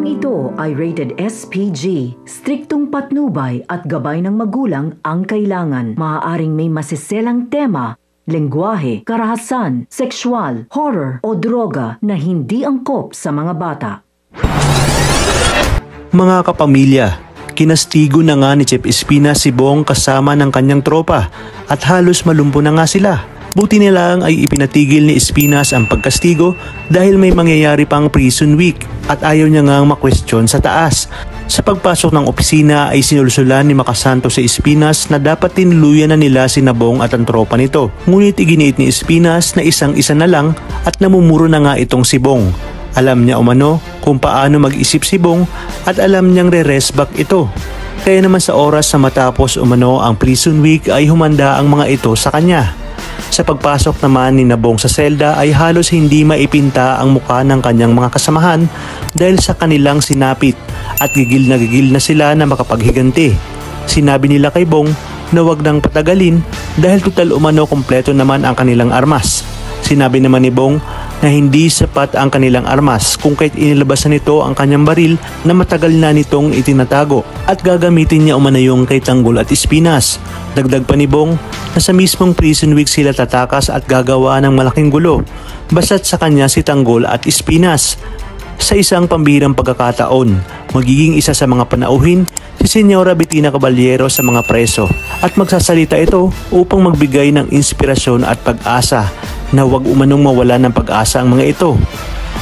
Programang ito ay rated SPG. Striktong patnubay at gabay ng magulang ang kailangan. Maaaring may masiselang tema, lengguwahe, karahasan, sexual, horror o droga na hindi angkop sa mga bata. Mga kapamilya, kinastigo na nga ni Chef Espinas si Bong kasama ng kanyang tropa at halos malumpo na nga sila. Buti nilang ay ipinatigil ni Espinas ang pagkastigo dahil may mangyayari pang prison week at ayaw niya ngang makwestiyon sa taas. Sa pagpasok ng opisina ay sinulsulan ni Makasanto si Espinas na dapat tinuluyan na nila si Bong at ang tropa nito. Ngunit iginiit ni Espinas na isang-isa na lang at namumuro na nga itong si Bong. Alam niya umano kung paano mag-isip si Bong at alam niyang re-rest back ito. Kaya naman sa oras na matapos umano ang prison week ay humanda ang mga ito sa kanya. Sa pagpasok naman ni Bong sa selda ay halos hindi maipinta ang mukha ng kanyang mga kasamahan dahil sa kanilang sinapit at gigil na sila na makapaghiganti. Sinabi nila kay Bong na wag nang patagalin dahil total umano kompleto naman ang kanilang armas. Sinabi naman ni Bong na hindi sapat ang kanilang armas kung kahit inilabas na nito ang kanyang baril na matagal na nitong itinatago at gagamitin niya umano yung kay Tanggol at Espinas. Dagdag pa ni Bong na sa mismong prison week sila tatakas at gagawa ng malaking gulo basta't sa kanya si Tanggol at Espinas. Sa isang pambihirang pagkakataon, magiging isa sa mga panauhin si Senyora Bettina Caballero sa mga preso at magsasalita ito upang magbigay ng inspirasyon at pag-asa na huwag umanong mawala ng pag-asa ang mga ito.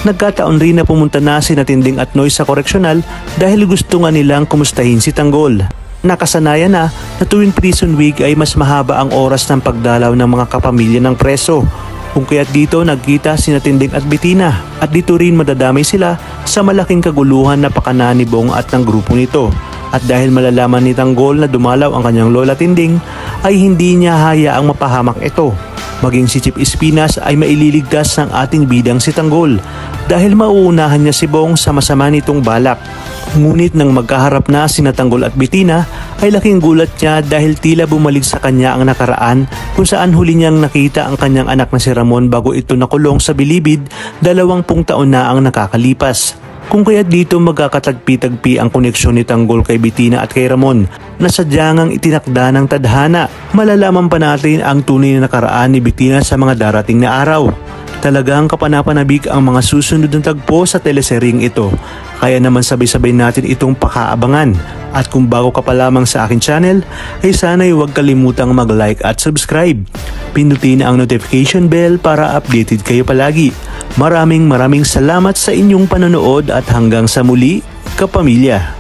Nagkataon rin na pumunta na si Tinding at Noy sa koreksyonal dahil gusto nga nilang kumustahin si Tanggol. Nakasanayan na tuwing prison week ay mas mahaba ang oras ng pagdalaw ng mga kapamilya ng preso. Kung kaya't dito nagkita si Tinding at Bettina at dito rin madadamay sila sa malaking kaguluhan na pakana ni Bong at ng grupo nito. At dahil malalaman ni Tanggol na dumalaw ang kanyang lola Tinding ay hindi niya hayaang mapahamak ito. Maging si Chef Espinas ay maililigtas ng ating bidang si Tanggol dahil mauunahan niya si Bong sa masama nitong balak. Ngunit nang magkaharap na sina Tanggol at Bettina ay laking gulat niya dahil tila bumalik sa kanya ang nakaraan kung saan huli niyang nakita ang kanyang anak na si Ramon bago ito nakulong sa bilibid 20 taon na ang nakakalipas. Kung kaya dito magkakatagpi-tagpi ang koneksyon ni Tanggol kay Bettina at kay Ramon na sadyangang itinakda ng tadhana, malalaman pa natin ang tunay na nakaraan ni Bettina sa mga darating na araw. Talagang kapanapanabik ang mga susunod na tagpo sa teleseryeng ito. Kaya naman sabay-sabay natin itong pakaabangan. At kung bago ka pa lamang sa akin channel, ay sana'y huwag kalimutang mag-like at subscribe. Pindutin ang notification bell para updated kayo palagi. Maraming salamat sa inyong panonood at hanggang sa muli, kapamilya.